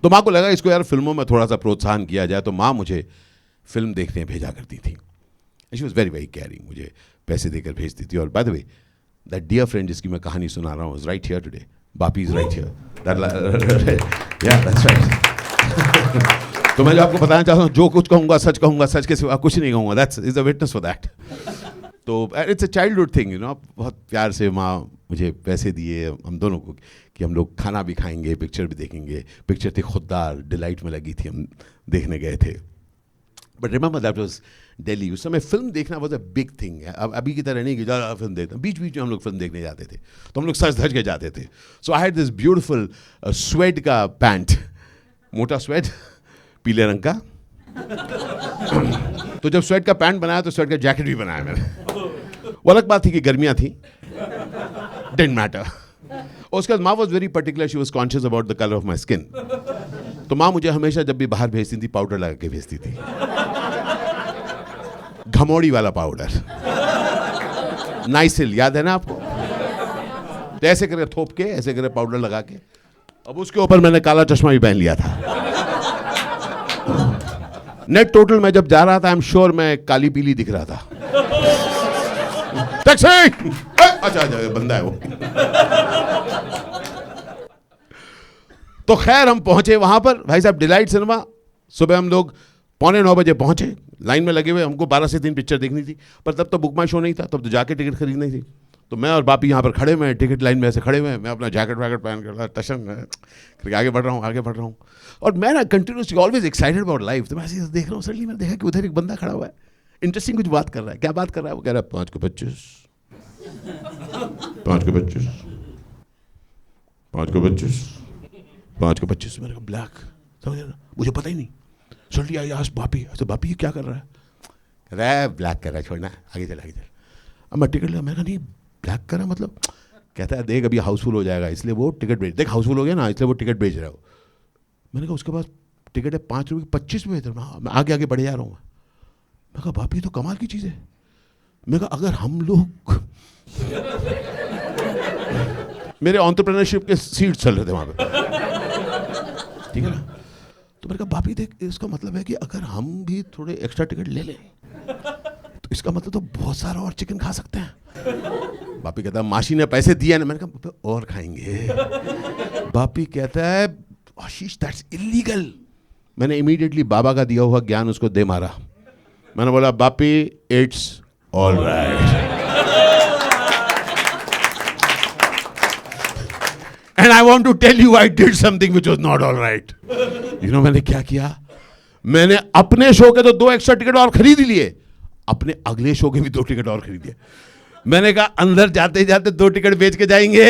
तो माँ को लगा इसको यार फिल्मों में थोड़ा सा प्रोत्साहन किया जाए, तो माँ मुझे फिल्म देखने भेजा करती थी. She was very very caring, मुझे पैसे देकर भेजती थी. और by the way that dear friend जिसकी मैं कहानी सुना रहा हूँ is right here today. Bapi is right here. Yeah that's right. तो मैं जो आपको बताना चाहता हूँ, जो कुछ कहूँगा सच के सिवा कुछ नहीं कहूँगा. That's is a witness for that. तो it's a childhood thing, you know. बहुत प्यार से माँ मुझे पैसे दिए हम दोनों को कि हम लोग खाना भी खाएंगे, पिक्चर भी देखेंगे. पिक्चर थी खुद्दार, डिलाइट में लगी थी, हम देखने गए थे. But remember that was Delhi. उस समय फिल्म देखना वाज अ बिग थिंग. अब अभी की तरह नहीं कि ज़्यादा फिल्म देखते हैं. बीच बीच में हम लोग फिल्म देखने जाते थे, तो हम लोग सच धज के जाते थे. So I had this beautiful suede का पैंट, मोटा स्वेड पीले रंग का. तो जब स्वेड का पैंट बनाया तो स्वेड का जैकेट भी बनाया मैंने. वो अलग बात थी कि गर्मियाँ थी, डिडंट मैटर. उसके बाद माँ was very particular, she was conscious about the colour of my skin. तो माँ मुझे हमेशा जब भी बाहर भेजती थी पाउडर लगा के भेजती थी. घमौड़ी वाला पाउडर, नाइसिल, याद है ना आपको? तो ऐसे करे थोप के, ऐसे करे पाउडर लगा के. अब उसके ऊपर मैंने काला चश्मा भी पहन लिया था. नेट टोटल मैं जब जा रहा था, आई एम श्योर मैं काली पीली दिख रहा था. टैक्सी! अच्छा बंदा है वो. तो खैर हम पहुंचे वहां पर, भाई साहब, डिलाइट सिनेमा. सुबह हम लोग 8:45 बजे पहुंचे. लाइन में लगे हुए, हमको 12 से 3 पिक्चर देखनी थी. पर तब तो बुक माई शो नहीं था, तब तो जाके टिकट खरीदनी थी. तो मैं और बापी यहाँ पर खड़े हुए हैं, टिकट लाइन में ऐसे खड़े हुए हैं. मैं अपना जैकेट वैकेट पहन कर टशन करके आगे बढ़ रहा हूँ. और मैं ना continuously always excited about life. तो मैं ऐसे देख रहा हूँ, सडनली मैंने देखा कि उधर एक बंदा खड़ा हुआ है. इंटरेस्टिंग कुछ बात कर रहा है. क्या बात कर रहा है? वो कह रहा है 5 को 25, 5 को 25, 5 को 25, 5 को 25. मैंने कहा ब्लैक, मुझे पता ही नहीं. सडनली आई आस्क्ड बापी, अच्छा बापी ये क्या कर रहा है? कह रहा है ब्लैक कर रहा है, छोड़ना, आगे चल. अब मैं टिकट लिया. मैंने कहा नहीं ब्लैक कर रहा मतलब? कहता है देख अभी हाउसफुल हो जाएगा इसलिए वो टिकट बेच. देख हाउसफुल हो गया ना इसलिए वो टिकट बेच रहा हो. मैंने कहा उसके पास टिकट है 5 रुपये 25 रुपये. मैं आगे बढ़े जा रहा हूँ. मैं कहा बापी तो कमाल की चीज़ है. मैं कहा अगर हम लोग मेरे एंटरप्रेन्योरशिप के सीट चल रहे थे वहाँ पे, ठीक है ना. तो मैंने कहा बापी देख, इसका मतलब है कि अगर हम भी थोड़े एक्स्ट्रा टिकट ले लें तो इसका मतलब तो बहुत सारा और चिकन खा सकते हैं. बापी कहता है मासी ने पैसे दिए ना. मैंने कहा और खाएंगे. बापी कहता है आशीष दैट्स इलीगल. मैंने इमीडिएटली बाबा का दिया हुआ ज्ञान उसको दे मारा. मैंने बोला Bapi it's all right. And I want to tell you I did something which was not all right. You know मैंने क्या किया? मैंने अपने शो के तो 2 एक्स्ट्रा टिकट और खरीद लिए, अपने अगले शो के भी 2 टिकट और खरीद लिए. मैंने कहा अंदर जाते जाते 2 टिकट बेच के जाएंगे,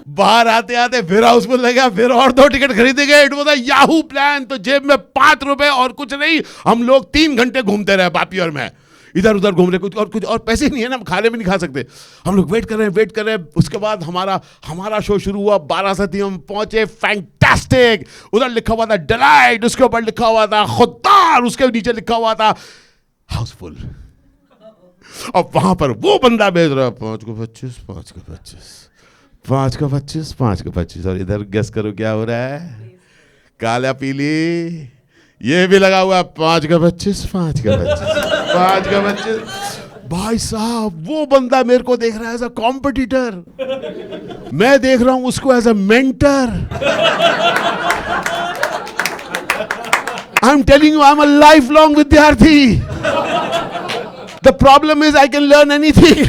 बाहर आते आते फिर हाउसफुल लगा, फिर और 2 टिकट खरीदे गए. It was a Yahoo plan. तो जेब में 5 रुपए और कुछ नहीं. हम लोग 3 घंटे घूमते रहे, बापी और मैं इधर उधर घूम रहे. कुछ और पैसे नहीं है ना, हम खाने भी नहीं खा सकते. हम लोग वेट कर रहे हैं. उसके बाद हमारा शो शुरू हुआ. 12 से 3 हम पहुंचे. फैंटास्टिक. उधर लिखा हुआ था डिलाइट, उसके ऊपर लिखा हुआ था खुद्दार, उसके नीचे लिखा हुआ था हाउसफुल. और वहां पर वो बंदा भेज रहा है 5 को 25, 5 को 25, 5 को 25, 5 को 25. और इधर गेस करो क्या हो रहा है? काला पीली ये भी लगा हुआ 5 का 25, 5 का 25, 5 का 25. भाई साहब वो बंदा मेरे को देख रहा है एज अ कॉम्पिटिटर, मैं देख रहा हूं उसको as a mentor. I am telling you I am a life long विद्यार्थी. The problem is I can learn anything.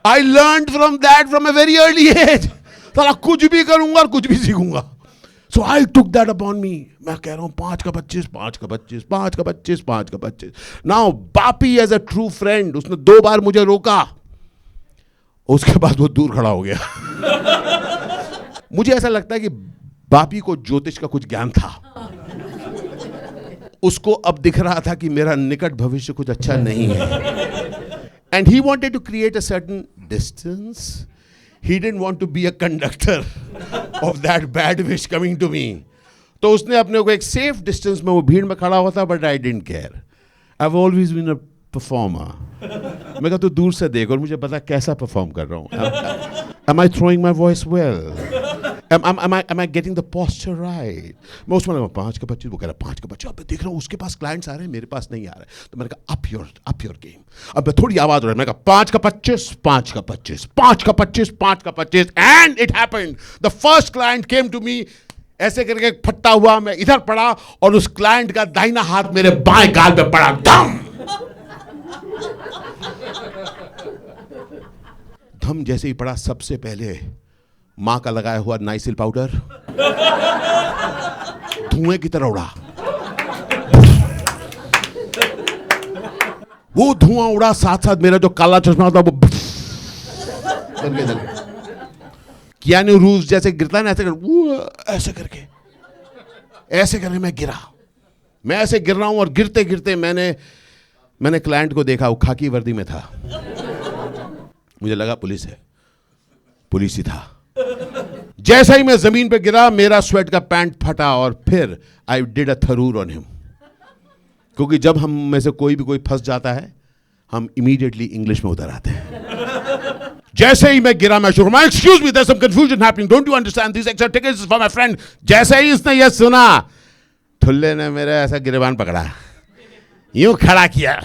I learn from that from a very early age. साला कुछ भी करूंगा और कुछ भी सीखूंगा. So I took that upon me. मैं कह रहा हूँ 5 का 25, 5 का 25, 5 का 25, 5 का 25. Now Bapi as a true friend, उसने 2 बार मुझे रोका. उसके बाद वो दूर खड़ा हो गया. मुझे ऐसा लगता है कि बापी को ज्योतिष का कुछ ज्ञान था. उसको अब दिख रहा था कि मेरा निकट भविष्य कुछ अच्छा नहीं है. And he wanted to create a certain distance. He didn't want to be a conductor of that bad wish coming to me. तो उसने अपने को एक सेफ डिस्टेंस में वो भीड़ में खड़ा हुआ था, but I didn't care. I've always been a performer. मैं कहा तू दूर से देख और मुझे पता कैसा परफॉर्म कर रहा हूँ. Am I throwing my voice well? Am I getting the posture right? मैं उसमें लगा 5 का 25, वो कह रहा 5 का 25। अब मैं देख रहा हूँ उसके पास क्लाइंट्स आ रहे हैं, मेरे पास नहीं आ रहे। तो मैंने कहा अप योर गेम। अब मैं थोड़ी आवाज हो रहा है, मैंने कहा 5 का 25, 5 का 25, 5 का 25, 5 का 25, and it happened. The first client came to me, ऐसे करके फटता हुआ मैं इधर पड़ा और उस क्लाइंट का दाहिना हाथ मेरे बाएं गाल पे पड़ा। धम जैसे ही पड़ा, सबसे पहले मां का लगाया हुआ नाइसिल पाउडर धुएं की तरह उड़ा। वो धुआं उड़ा, साथ साथ मेरा जो काला चश्मा था वो कियानू रीव्स जैसे गिरता है ना, ऐसे करके मैं गिरा। मैं ऐसे गिर रहा हूं और गिरते गिरते मैंने क्लाइंट को देखा, वो खाकी वर्दी में था। मुझे लगा पुलिस है, पुलिस ही था। जैसा ही मैं जमीन पे गिरा, मेरा स्वेट का पैंट फटा और फिर I did a Tharoor on him. क्योंकि जब हम में से कोई भी फंस जाता है, हम इमीडिएटली इंग्लिश में उतर आते हैं। जैसे ही मैं गिरा, मैं शुरू में excuse me, there some confusion happening, don't you understand this extra tickets for my friend. जैसे ही इसने ये सुना, ठुल्ले ने मेरे ऐसा गिरेबान पकड़ा, यूं खड़ा किया,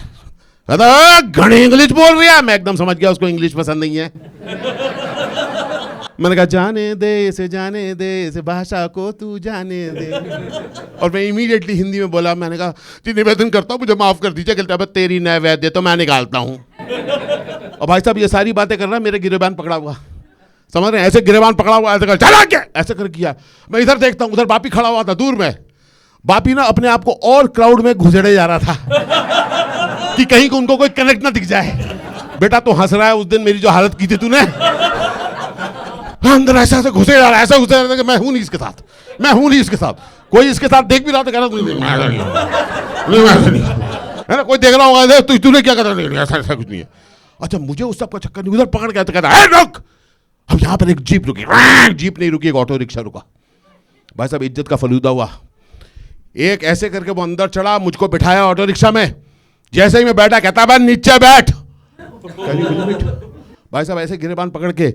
घनी इंग्लिश बोल रही है। मैं एकदम समझ गया उसको इंग्लिश पसंद नहीं है। मैंने कहा जाने दे इसे भाषा को तू जाने दे। और मैं इमीडिएटली हिंदी में बोला, मैंने कहा जी निवेदन करता हूं, मुझे माफ कर दीजिए, कहता है तेरी नैवेद्य तो मैं निकालता हूं। और भाई साहब ये सारी बातें कर रहा है, मेरे गिरेबान पकड़ा हुआ, समझ रहे हैं, ऐसे गिरेबान पकड़ा हुआ, ऐसे कर चला क्या, ऐसे कर किया। मैं इधर देखता हूं, उधर बापी खड़ा हुआ था दूर में। बापी ना अपने आप को और क्राउड में घुसेड़े जा रहा था कि कहीं को उनको कोई कनेक्ट ना दिख जाए। बेटा तो हंस रहा है, उस दिन मेरी जो हालत की थी तूने, अंदर ऐसा घुसे जा रहा है, ऐसा घुसे जा रहा है कि मैं हूं नहीं इसके साथ, मैं हूं नहीं इसके साथ। कोई इसके साथ देख भी रहा था, कह रहा है ना, कोई देख रहा होगा तो तूने क्या कर रहा है, ऐसा कुछ नहीं है। अच्छा मुझे उस सब का चक्कर नहीं, उधर पकड़ के कहता है रुक। अब यहां पर एक जीप रुकी, जीप नहीं रुकी, एक ऑटो रिक्शा रुका। भाई साहब इज्जत का फलूदा हुआ। एक ऐसे करके वो अंदर चढ़ा, मुझको बिठाया ऑटो रिक्शा में। जैसे ही मैं बैठा, कहता है नीचे बैठ। भाई साहब ऐसे गिरेबान पकड़ के,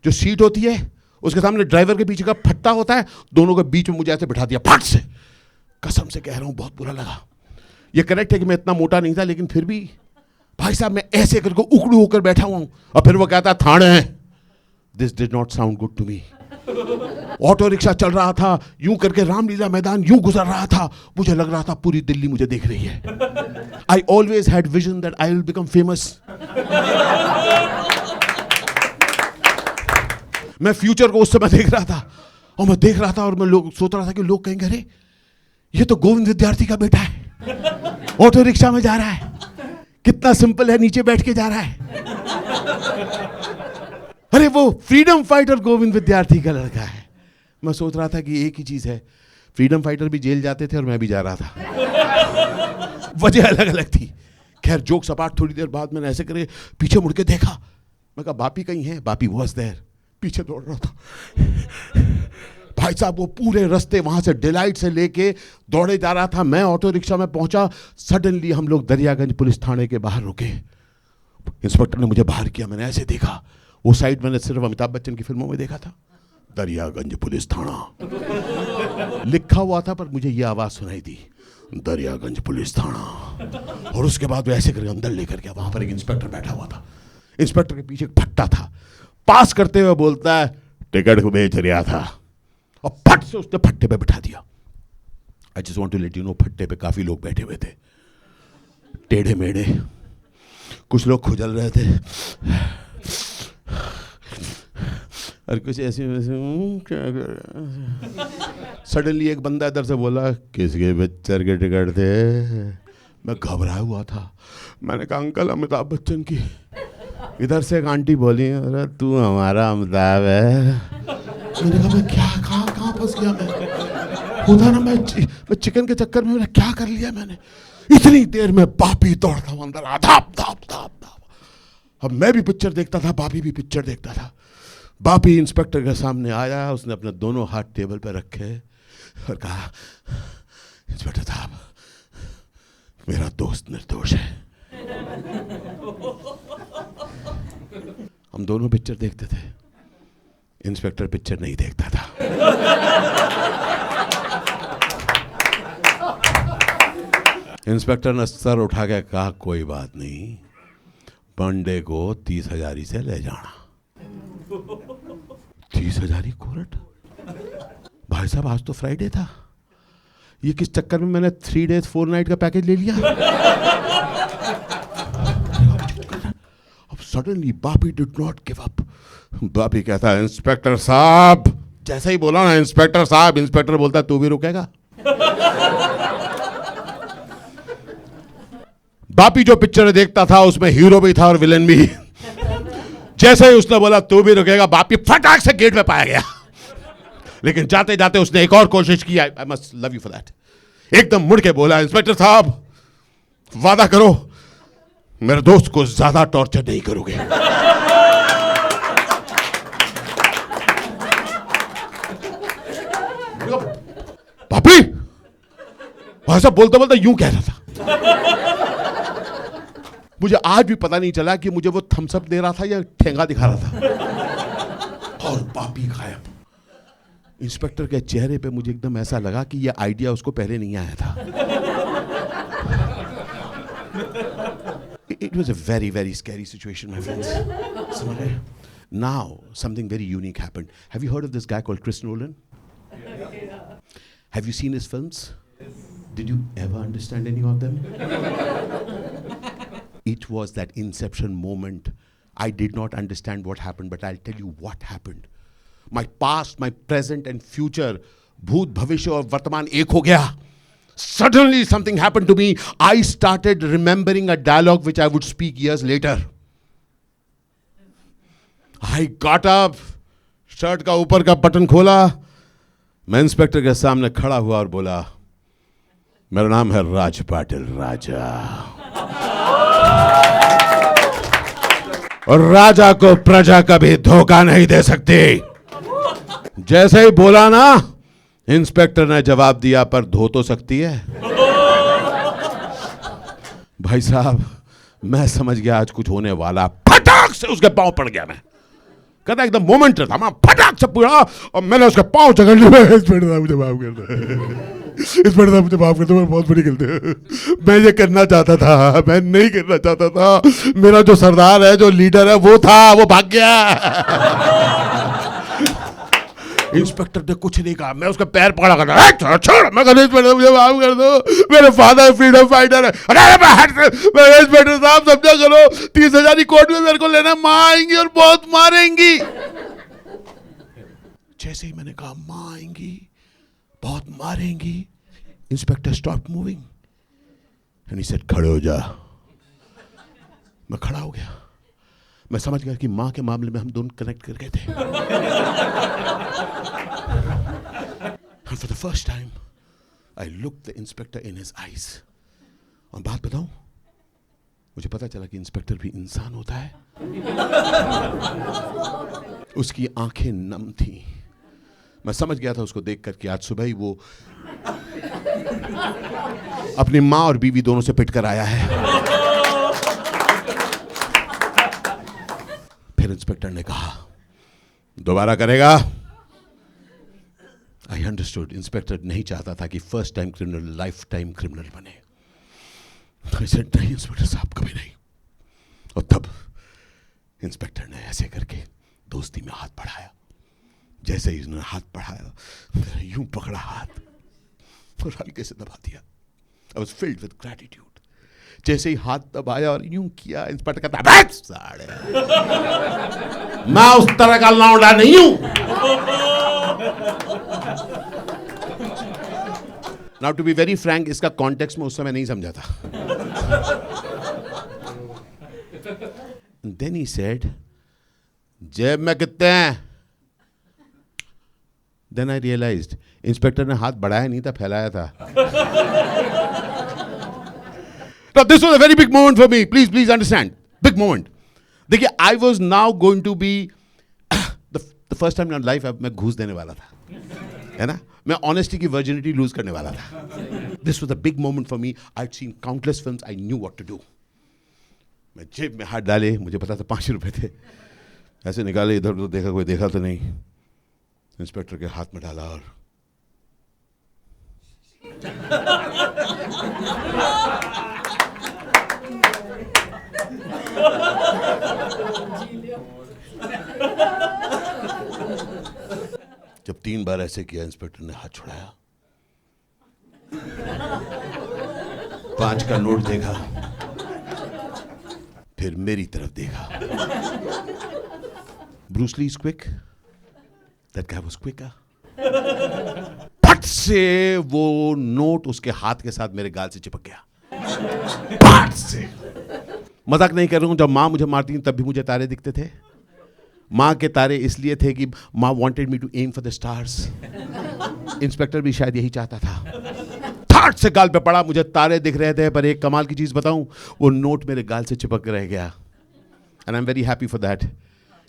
जो सीट होती है उसके सामने ड्राइवर के पीछे का फट्टा होता है, दोनों के बीच में मुझे ऐसे बिठा दिया फट से। कसम से कह रहा हूं बहुत बुरा लगा। ये करेक्ट है कि मैं इतना मोटा नहीं था, लेकिन फिर भी भाई साहब मैं ऐसे करके उकड़ू होकर बैठा हुआ हूं। और फिर वो कहता थाने है। This did not sound good to me. Auto rickshaw चल रहा था, यूं करके रामलीला मैदान यूं गुजर रहा था। मुझे लग रहा था पूरी दिल्ली मुझे देख रही है। I always had vision that I will become famous. मैं फ्यूचर को उस समय देख रहा था, और मैं देख रहा था और मैं सोच रहा था कि लोग कहेंगे अरे ये तो गोविंद विद्यार्थी का बेटा है, ऑटो रिक्शा में जा रहा है, कितना सिंपल है, नीचे बैठ के जा रहा है। अरे वो फ्रीडम फाइटर गोविंद विद्यार्थी का लड़का है। मैं सोच रहा था कि एक ही चीज है, फ्रीडम फाइटर भी जेल जाते थे और मैं भी जा रहा था। वजह अलग अलग थी। खैर जोक सपाट। थोड़ी देर बाद मैंने ऐसे करे पीछे मुड़ के देखा, मैं कहा बापी कहीं है? बापी वाज देयर, पीछे दौड़ रहा था। भाई साहब वो पूरे रास्ते वहां से डिलाइट से लेके दौड़े जा रहा था। मैं ऑटो रिक्शा में पहुंचा, सडनली हम लोग दरियागंज पुलिस थाने के बाहर रुके। इंस्पेक्टर ने मुझे बाहर किया, मैंने ऐसे देखा, वो साइड मैंने सिर्फ अमिताभ बच्चन की फिल्मों में देखा था, दरियागंज पुलिस थाना लिखा हुआ था, पर मुझे ये आवाज सुनाई दी, दरियागंज पुलिस थाना। और उसके बाद वो ऐसे करके अंदर लेकर गया। वहां पर एक इंस्पेक्टर बैठा हुआ था, इंस्पेक्टर के पीछे एक फट्टा था, पास करते हुए बोलता है टिकट को बेच रहा था, और फट से उसने फट्टे पे बिठा दिया। I just want to let you know, फट्टे पे काफी लोग बैठे हुए थे, टेढ़े मेढ़े, कुछ लोग खुजल रहे थे और कुछ ऐसे सडनली एक बंदा इधर से बोला किसके पिक्चर के टिकट थे? मैं घबराया हुआ था। मैंने कहा अंकल अमिताभ बच्चन की। इधर से एक आंटी बोली अरे तू हमारा अमिताभ है। मैंने कहा मैं क्या कहाँ फंस गया मैं? होता ना मैं चिकन के चक्कर में मैंने क्या कर लिया मैंने? इतनी देर में बापी दौड़ता हूँ अंदर, धाप धाप धाप धाप। अब मैं भी पिक्चर देखता था, बापी भी पिक्चर देखता था। बापी इंस्पेक्टर के सामने आया, उसने अपने दोनों हाथ टेबल पर रखे और कहा इंस्पेक्टर साहब मेरा दोस्त निर्दोष है। हम दोनों पिक्चर देखते थे। इंस्पेक्टर पिक्चर नहीं देखता था। इंस्पेक्टर ने सर उठा के कहा, कोई बात नहीं, बंडे को 30,000 से ले जाना। 30,000 कोर्ट? भाई साहब आज तो फ्राइडे था, ये किस चक्कर में मैंने 3 days 4 night का पैकेज ले लिया। अब suddenly Bapi did not give up. Bapi कहता है, इंस्पेक्टर साहब, जैसे ही बोला ना इंस्पेक्टर साहब, इंस्पेक्टर बोलता है, तू भी रुकेगा? बापी जो पिक्चर देखता था उसमें हीरो भी था और विलेन भी। जैसे ही उसने बोला तू भी रुकेगा, बापी फटाक से गेट में पाया गया। लेकिन जाते जाते उसने एक और कोशिश की। I must love you for that. एकदम मुड़ के बोला, इंस्पेक्टर साहब वादा करो मेरे दोस्त को ज्यादा टॉर्चर नहीं करोगे। बापी भाई साहब बोलते बोलते यूं कह रहा था। मुझे आज भी पता नहीं चला कि मुझे वो थम्स अप दे रहा था या ठेंगा दिखा रहा था। और बापी गायब। इंस्पेक्टर के चेहरे पे मुझे एकदम ऐसा लगा कि ये आइडिया उसको पहले नहीं आया था। It was a very, very scary situation, my friends. Now, something very unique happened. Have you heard of this guy called Chris Nolan? Yeah. Have you seen his films? Yes. Did you ever understand any of them? It was that inception moment. I did not understand what happened, but I'll tell you what happened. My past, my present and future, bhoot, bhavishya aur vartaman ek ho gaya. Suddenly something happened to me. I started remembering a dialogue which I would speak years later. I got up, shirt का ऊपर का button खोला, मैं inspector के सामने खड़ा हुआ और बोला, मेरा नाम है राज पाटिल राजा, और राजा को प्रजा कभी धोखा नहीं दे सकती। जैसे ही बोला ना, इंस्पेक्टर ने जवाब दिया, पर धो तो सकती है। भाई साहब मैं समझ गया आज कुछ होने वाला। फटाक से उसके पांव पड़ गया। मैं कहता एकदम मोमेंट था, मैं फटाक से पूरा और मैंने उसके पांव जगड़ लिए। इंस्पेक्टर साहब मुझे माफ कर दो, इंस्पेक्टर साहब मुझे माफ कर दो, मैं बहुत बड़ी गलती है, मैं ये करना चाहता था, मैं नहीं करना चाहता था। मेरा जो सरदार है, जो लीडर है, वो था, वो भाग गया। इंस्पेक्टर ने कुछ नहीं कहा, मैं उसका पैर पकड़ा कर छोड़, मैं कहता इंस्पेक्टर मुझे माफ कर दो, मेरे फादर फ्रीडम फाइटर है। अरे इंस्पेक्टर साहब समझा करो, 30,000 कोर्ट में मेरे को लेना, माँ आएंगी और बहुत मारेंगी। जैसे ही मैंने कहा माँ आएंगी बहुत मारेंगी, inspector stop moving and he said खड़े हो जा। मैं खड़ा हो गया। मैं समझ गया कि माँ के मामले में हम दोनों कनेक्ट कर गए थे। And for the first time, I looked the inspector in his eyes. और बात बताऊं, मुझे पता चला कि इंस्पेक्टर भी इंसान होता है। उसकी आंखें नम थी। मैं समझ गया था उसको देखकर कि आज सुबह ही वो अपनी माँ और बीवी दोनों से पिट कर आया है। फिर इंस्पेक्टर ने कहा, दोबारा करेगा? I understood. इंस्पेक्टर नहीं चाहता था कि first time criminal life time criminal बने। आई सेड नहीं इंस्पेक्टर साहब, कभी नहीं। और तब इंस्पेक्टर ने ऐसे करके दोस्ती में हाथ बढ़ाया। जैसे ही उसने हाथ बढ़ाया, मैंने यूं पकड़ा हाथ और हल्के से दबा दिया। I was filled with gratitude. जैसे ही हाथ दबाया और यूं किया, इंस्पेक्टर कहता, साढ़े मैं उस तरह का लौंडा नहीं हूं। Now to be very frank, इसका कॉन्टेक्स्ट में उस समय नहीं समझा था। Then he said, जेब में कितने हैं? Then I realized, इंस्पेक्टर ने हाथ बढ़ाया नहीं था, फैलाया था। Now this was a very big moment for me. Please understand. Big moment. देखिए, I was now going to be the first time in my life मैं घूस देने वाला था, है ना? मैं ऑनेस्टी की वर्जिनिटी लूज करने वाला था। This was a big moment for me. I had seen countless films, I knew what to do. मैं जेब में हाथ डाले, मुझे पता था 5 रुपए थे, ऐसे निकाले, इधर उधर देखा, कोई देखा तो नहीं। इंस्पेक्टर के हाथ में डाला और जब 3 बार ऐसे किया, इंस्पेक्टर ने हाथ छुड़ाया, 5 का नोट देखा, फिर मेरी तरफ देखा। Bruce Lee is quick, that guy was quicker. फट से वो नोट उसके हाथ के साथ मेरे गाल से चिपक गया, फट से। मजाक नहीं कर रहा हूं, जब मां मुझे मारती थी तब भी मुझे तारे दिखते थे। मां के तारे इसलिए थे कि मां wanted me to aim for the stars. Inspector भी शायद यही चाहता था। फट से गाल पे पड़ा, मुझे तारे दिख रहे थे, पर एक कमाल की चीज बताऊं, वो नोट मेरे गाल से चिपक रह गया। And I am very happy for that,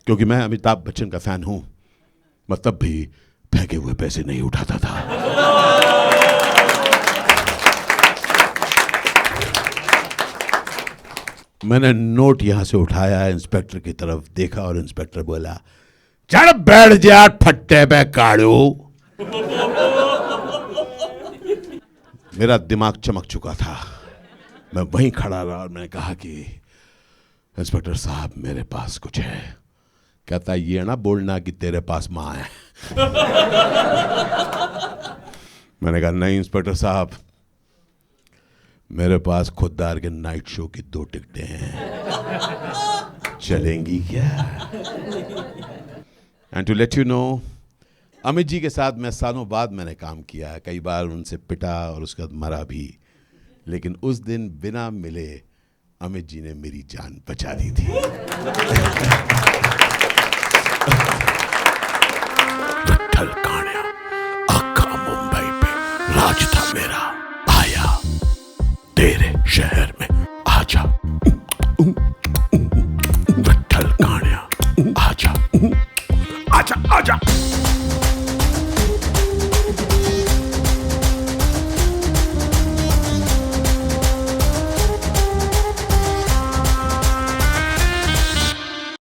क्योंकि मैं अमिताभ बच्चन का फैन हूं। मैं तब भी फेंके हुए पैसे नहीं उठाता था। मैंने नोट यहां से उठाया, इंस्पेक्टर की तरफ देखा और इंस्पेक्टर बोला, चढ़ बैठ जा फट्टे पे काड़ू। मेरा दिमाग चमक चुका था। मैं वहीं खड़ा रहा और मैंने कहा कि इंस्पेक्टर साहब, मेरे पास कुछ है। कहता, ये ना बोलना कि तेरे पास मां है। मैंने कहा, नहीं इंस्पेक्टर साहब, मेरे पास खुददार के नाइट शो की 2 टिकटें हैं, चलेंगी क्या? And to let you know, Amit ji के साथ मैं सालों बाद मैंने काम किया, कई बार उनसे पिटा और उसके बाद मरा भी, लेकिन उस दिन बिना मिले अमित जी ने मेरी जान बचा दी थी। विट्ठल कान्या, आका मुंबई पे राज था मेरा, आया तेरे शहर में, आजा विट्ठल कान्या, आजा आजा आजा।